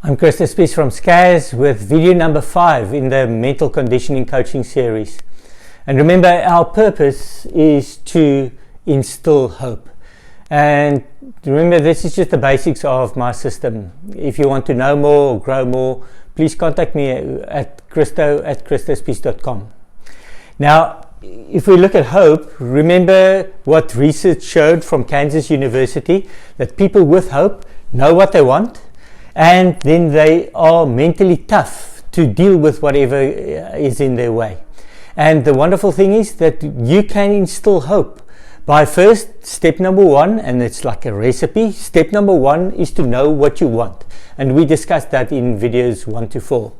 I'm Christo Spies from Spies with video number 5 in the mental conditioning coaching series. And remember, our purpose is to instill hope. And remember, this is just the basics of my system. If you want to know more or grow more, please contact me at christo@christospies.com. Now, if we look at hope, remember what research showed from Kansas University, that people with hope know what they want, and then they are mentally tough to deal with whatever is in their way. And the wonderful thing is that you can instill hope by first, step number 1, and it's like a recipe. Step number 1 is to know what you want. And we discussed that in videos 1 to 4.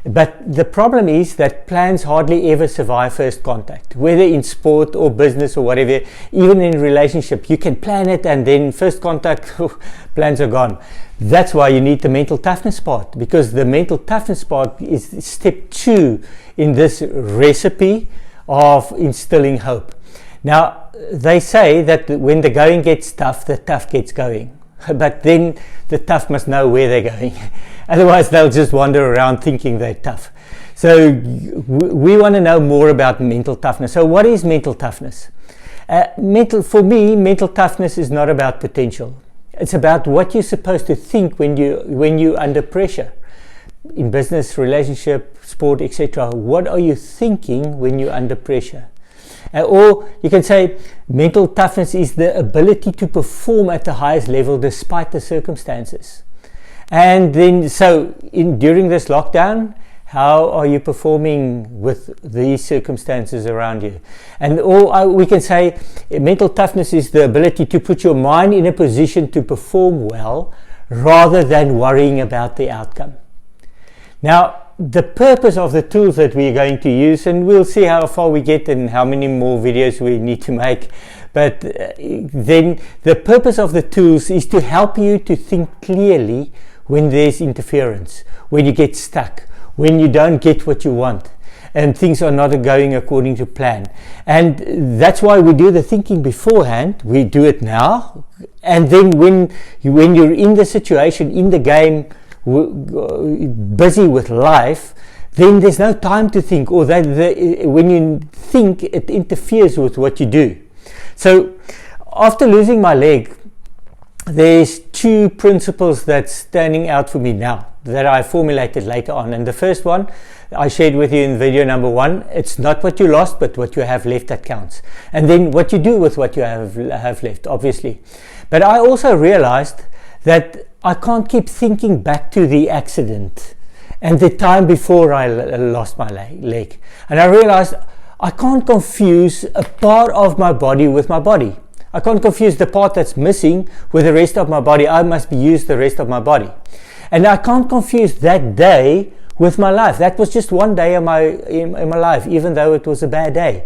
But the problem is that plans hardly ever survive first contact, whether in sport or business or whatever. Even in relationship, you can plan it and then first contact, plans are gone. That's why you need the mental toughness part, because the mental toughness part is step 2 in this recipe of instilling hope. Now, they say that when the going gets tough, the tough gets going. But then the tough must know where they're going. Otherwise, they'll just wander around thinking they're tough. So we want to know more about mental toughness. So what is mental toughness? For me, mental toughness is not about potential. It's about what you're supposed to think when you're under pressure. In business, relationship, sport, etc. What are you thinking when you're under pressure? Or you can say mental toughness is the ability to perform at the highest level despite the circumstances. And then, during this lockdown, how are you performing with these circumstances around you? And we can say mental toughness is the ability to put your mind in a position to perform well rather than worrying about the outcome. Now, the purpose of the tools that we're going to use, and we'll see how far we get and how many more videos we need to make, but then the purpose of the tools is to help you to think clearly when there's interference, when you get stuck, when you don't get what you want and things are not going according to plan. And that's why we do the thinking beforehand. We do it now, and then when you're in the situation, in the game, busy with life, then there's no time to think, or when you think, it interferes with what you do. So after losing my leg, there's 2 principles that's standing out for me now that I formulated later on. And the first one I shared with you in video number 1. It's not what you lost, but what you have left that counts. And then what you do with what you have left, obviously. But I also realized that I can't keep thinking back to the accident and the time before I lost my leg. And I realized I can't confuse a part of my body with my body. I can't confuse the part that's missing with the rest of my body. I must use the rest of my body. And I can't confuse that day with my life. That was just one day in my life, even though it was a bad day.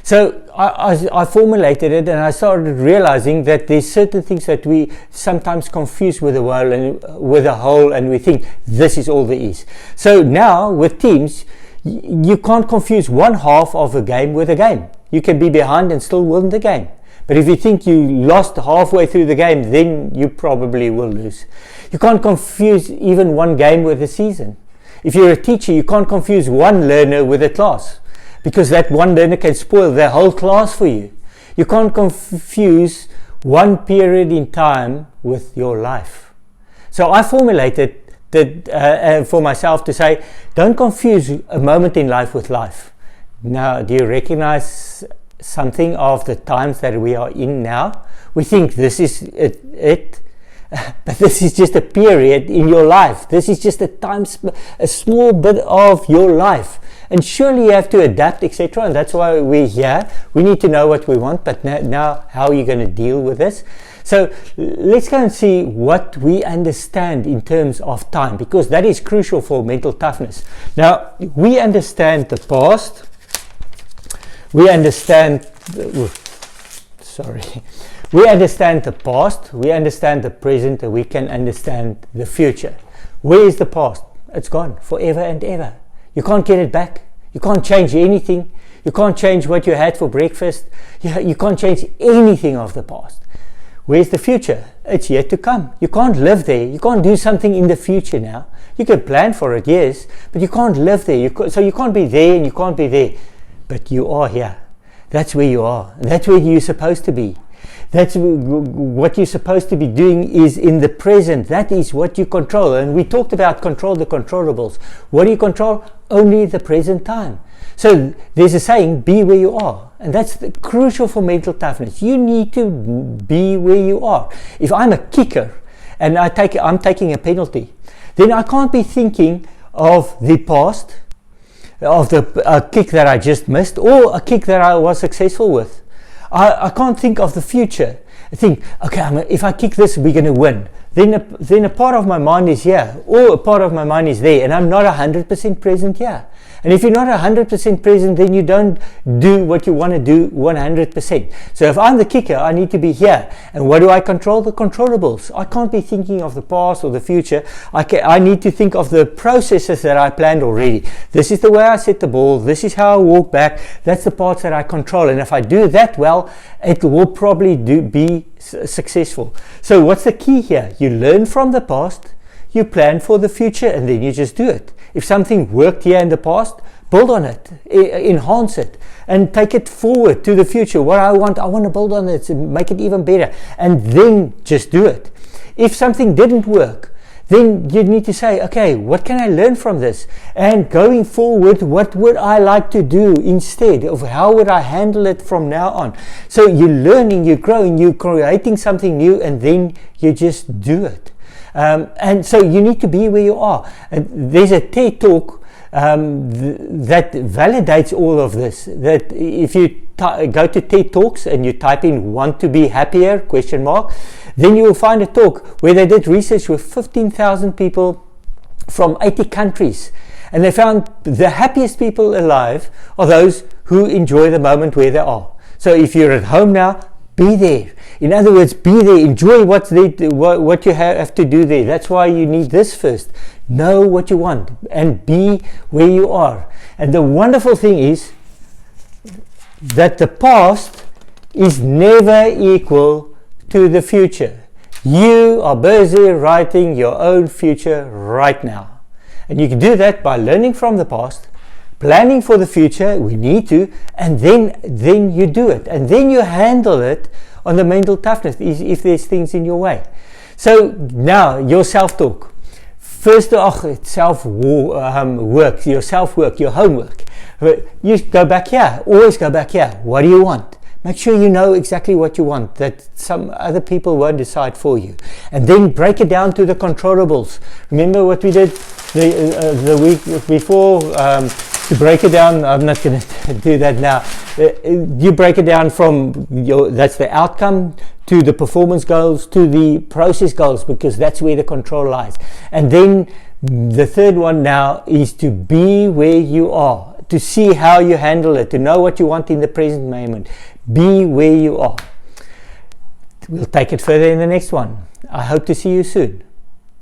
So I formulated it, and I started realizing that there's certain things that we sometimes confuse with the world and with the whole, and we think this is all there is. So now with teams, you can't confuse one half of a game with a game. You can be behind and still win the game. But if you think you lost halfway through the game, then you probably will lose. You can't confuse even one game with a season. If you're a teacher, you can't confuse one learner with a class, because that one learner can spoil the whole class for you. You can't confuse one period in time with your life. So I formulated that for myself to say, don't confuse a moment in life with life. Now, do you recognize something of the times that we are in now? We think this is it, but this is just a period in your life. This is just a small bit of your life. And surely you have to adapt, etc. And that's why we're here. We need to know what we want, but now how are you going to deal with this? So let's go and see what we understand in terms of time, because that is crucial for mental toughness. Now, we understand the past. We understand we understand the past, we understand the present, and we can understand the future. Where is the past? It's gone forever and ever. You can't get it back. You can't change anything. You can't change what you had for breakfast. You can't change anything of the past. Where's the future? It's yet to come. You can't live there. You can't do something in the future now. You can plan for it, yes, but you can't live there. So you can't be there and you can't be there. But you are here. That's where you are. That's where you're supposed to be. That's what you're supposed to be doing is in the present. That is what you control. And we talked about control the controllables. What do you control? Only the present time. So there's a saying, be where you are. And that's crucial for mental toughness. You need to be where you are. If I'm a kicker and I'm taking a penalty, then I can't be thinking of the past, of the kick that I just missed, or a kick that I was successful with. I can't think of the future. I think, okay, if I kick this, we're going to win. Then a part of my mind is here, or a part of my mind is there, and I'm not 100% present here. And if you're not 100% present, then you don't do what you want to do 100%. So if I'm the kicker, I need to be here. And what do I control? The controllables. I can't be thinking of the past or the future. I need to think of the processes that I planned already. This is the way I set the ball. This is how I walk back. That's the parts that I control. And if I do that well, it will probably be successful. So what's the key here? You learn from the past, you plan for the future, and then you just do it. If something worked here in the past, build on it, enhance it, and take it forward to the future. What I want to build on it, make it even better, and then just do it. If something didn't work, then you need to say, okay, what can I learn from this? And going forward, what would I like to do instead? Of how would I handle it from now on? So you're learning, you're growing, you're creating something new, and then you just do it. And so you need to be where you are. And there's a TED talk that validates all of this. That if you go to TED Talks and you type in "want to be happier?" then you will find a talk where they did research with 15,000 people from 80 countries, and they found the happiest people alive are those who enjoy the moment where they are. So if you're at home now, be there. In other words, be there. Enjoy what's there, what you have to do there. That's why you need this first. Know what you want and be where you are. And the wonderful thing is that the past is never equal to the future. You are busy writing your own future right now. And you can do that by learning from the past, planning for the future, we need to, and then you do it. And then you handle it on the mental toughness if there's things in your way. So now, your self-talk. First off, your self-work, your homework. You go back here, always go back here. What do you want? Make sure you know exactly what you want, that some other people won't decide for you. And then break it down to the controllables. Remember what we did the week before? To break it down, I'm not going to do that now. You break it down from that's the outcome, to the performance goals, to the process goals, because that's where the control lies. And then the third one now is to be where you are, to see how you handle it, to know what you want in the present moment. Be where you are. We'll take it further in the next one. I hope to see you soon.